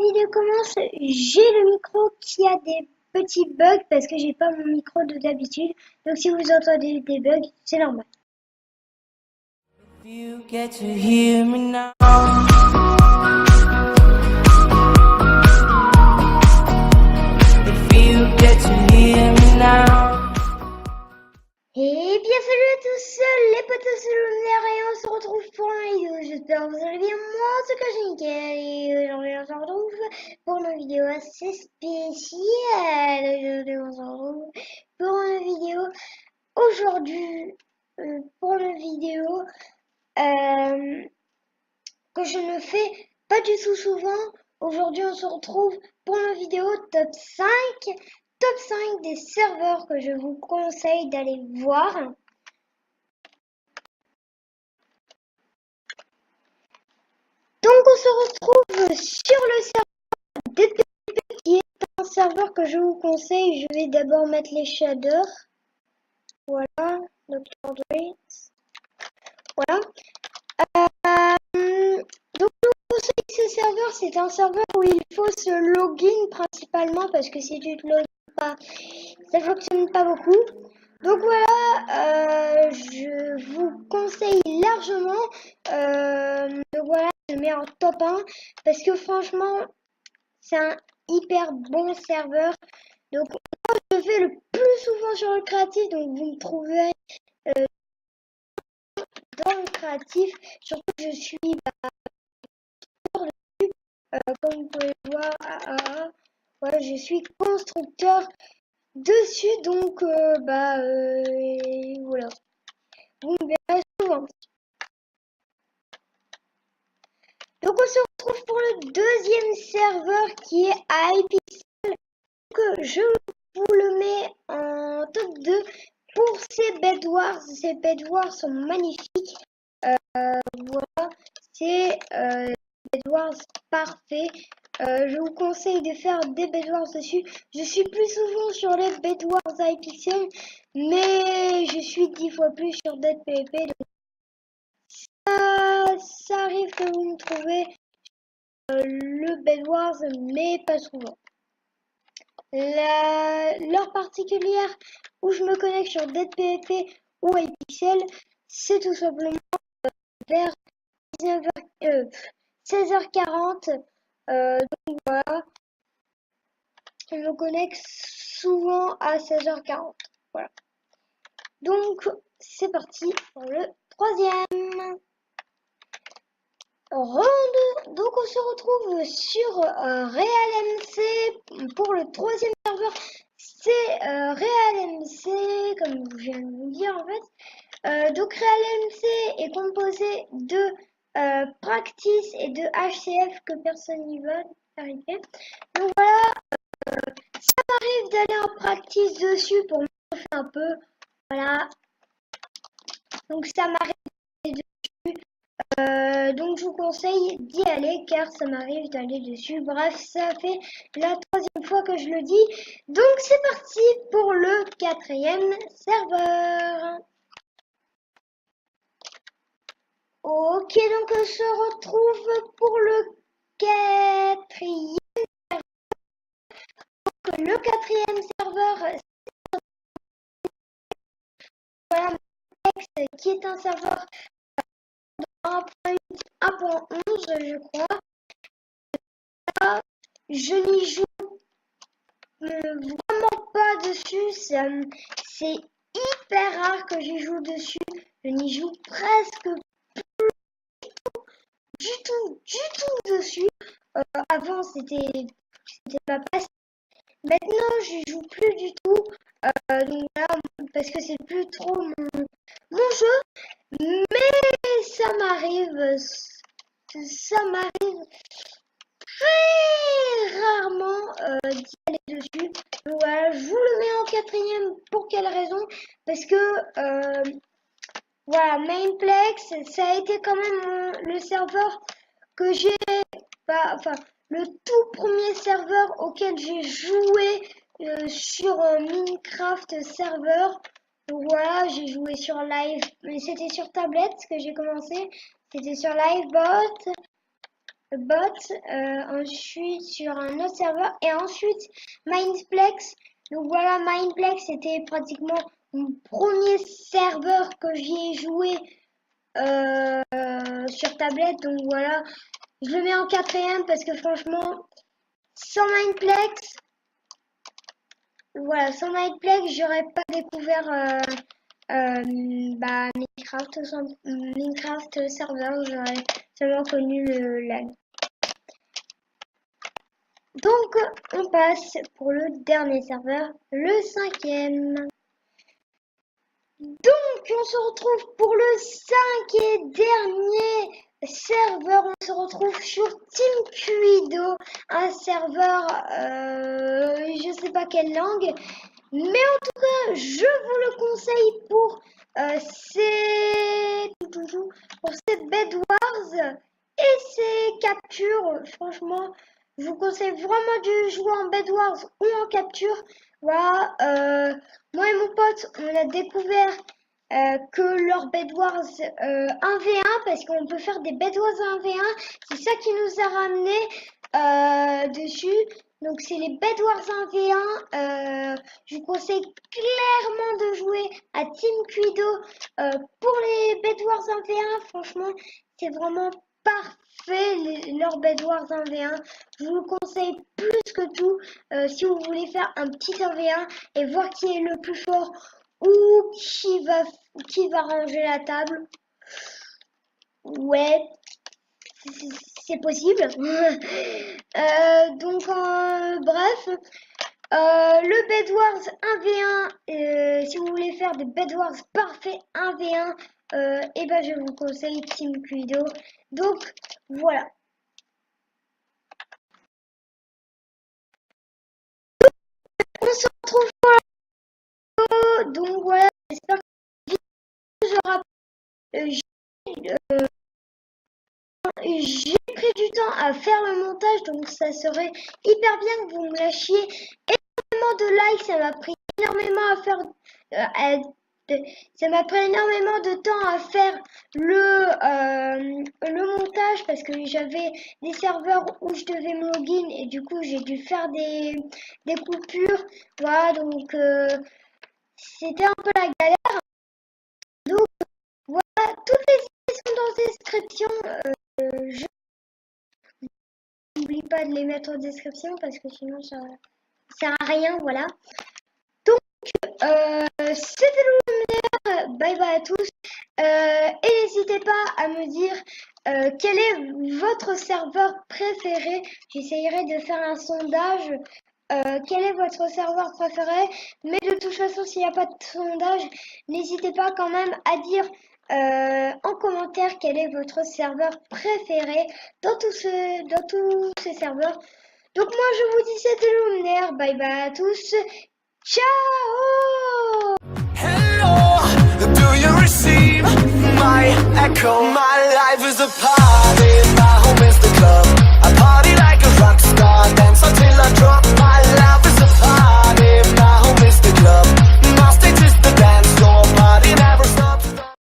vidéo commence, j'ai le micro qui a des petits bugs parce que j'ai pas mon micro de d'habitude. Donc si vous entendez des bugs, c'est normal. You get to hear me now. If you get to hear me now. Et bien salut à tous, les potos luminaires et on se retrouve pour une vidéo. J'espère que vous allez bien, moi en tout cas j'ai nickel. Et aujourd'hui on se retrouve pour une vidéo assez spéciale. Aujourd'hui on se retrouve pour une vidéo aujourd'hui pour une vidéo que je ne fais pas du tout souvent. Aujourd'hui, on se retrouve pour une vidéo top 5 des serveurs que je vous conseille d'aller voir. Donc, on se retrouve sur le serveur DPP qui est un serveur que je vous conseille. Je vais d'abord mettre les shaders. Voilà, Dr. Dre. Voilà. Donc, je vous conseille ce serveur. C'est un serveur où il faut se login principalement parce que si tu te login pas, ça fonctionne pas beaucoup. Donc voilà, je vous conseille largement. Donc voilà, je le mets en top 1 parce que franchement, c'est un hyper bon serveur. Donc moi, je le fais le plus souvent sur le créatif. Donc vous me trouverez dans le créatif. Surtout que je suis comme vous pouvez le voir, ouais, je suis constructeur dessus, donc voilà, vous me verrez souvent. Donc on se retrouve pour le deuxième serveur qui est iPixel, que je vous le mets en top 2 pour ces Bed Wars. Ces Bed Wars sont magnifiques, voilà, c'est Bed Wars parfait. Je vous conseille de faire des Bed Wars dessus. Je suis plus souvent sur les Bed Wars iPixel, mais je suis 10 fois plus sur Dead PvP. Donc ça arrive que vous me trouvez le Bed Wars, mais pas souvent. L'heure particulière où je me connecte sur Dead PvP ou iPixel, c'est tout simplement vers 16h40. Donc voilà, je me connecte souvent à 16h40. Voilà. Donc c'est parti pour le troisième round. Donc on se retrouve sur RealMC pour le troisième serveur. C'est RealMC, comme je viens de vous dire en fait. Donc RealMC est composé de Practice et de HCF que personne n'y va arriver. Donc voilà, ça m'arrive d'aller en Practice dessus pour me chauffer un peu. Voilà. Donc ça m'arrive dessus. Donc je vous conseille d'y aller car ça m'arrive d'aller dessus. Bref, ça fait la troisième fois que je le dis. Donc c'est parti pour le quatrième serveur. Ok, donc on se retrouve pour le quatrième serveur. Donc, le quatrième serveur, voilà, qui est un serveur 1.8, 1.11 je crois. Là, je n'y joue vraiment pas dessus, c'est hyper rare que j'y joue dessus. Je n'y joue presque du tout dessus. Avant c'était ma passion. Maintenant j'y joue plus du tout. Donc là, parce que c'est plus trop mon jeu. Mais ça m'arrive très rarement d'y aller dessus. Donc voilà, je vous le mets en quatrième. Pour quelle raison? Parce que voilà, Mainplex, ça a été quand même le serveur que j'ai, enfin le tout premier serveur auquel j'ai joué sur Minecraft serveur. Donc voilà, j'ai joué sur live, mais c'était sur tablette que j'ai commencé. C'était sur Livebot. bot, ensuite sur un autre serveur et ensuite Mineplex. Donc voilà, Mineplex c'était pratiquement mon premier serveur que j'y ai joué sur tablette. Donc voilà, je le mets en 4ème parce que franchement, sans Mineplex, voilà, sans Mineplex, j'aurais pas découvert Minecraft, Minecraft serveur, j'aurais seulement connu le LAN. Donc, on passe pour le dernier serveur, le 5ème. Donc, on se retrouve pour le 5 et dernier serveur. On se retrouve sur Team Cuido, un serveur, je sais pas quelle langue, mais en tout cas, je vous le conseille pour ces Bed Wars et ces captures. Franchement, je vous conseille vraiment de jouer en Bed Wars ou en capture. Voilà, moi et mon pote, on a découvert que leur Bed Wars 1v1, parce qu'on peut faire des Bed Wars 1v1, c'est ça qui nous a ramené dessus. Donc c'est les Bed Wars 1v1. Je vous conseille clairement de jouer à Team Cuido pour les Bed Wars 1v1. Franchement, c'est vraiment parfait leur Bed Wars 1v1. Je vous le conseille plus que tout si vous voulez faire un petit 1v1 et voir qui est le plus fort ou qui va ranger la table. Ouais, c'est possible. Donc bref, le Bed Wars 1v1, si vous voulez faire des Bed Wars parfaits 1v1, et ben je vous conseille Team Cuido. Donc voilà. On se retrouve pour la vidéo. Donc voilà, j'espère que j'ai pris du temps à faire le montage, donc ça serait hyper bien que vous me lâchiez énormément de likes. Ça m'a pris énormément à faire ça m'a pris énormément de temps à faire le montage parce que j'avais des serveurs où je devais me login et du coup j'ai dû faire des coupures. Voilà, donc c'était un peu la galère. Donc voilà, toutes les idées sont dans la description. Je n'oublie pas de les mettre en description parce que sinon ça sert à rien. Voilà. Donc c'était le bye bye à tous. Et n'hésitez pas à me dire quel est votre serveur préféré. J'essayerai de faire un sondage. Quel est votre serveur préféré? Mais de toute façon, s'il n'y a pas de sondage, n'hésitez pas quand même à dire en commentaire quel est votre serveur préféré dans tous ces serveurs. Donc moi je vous dis c'était Luminaire, bye bye à tous, ciao. Hello, do you receive my echo? My life is a party.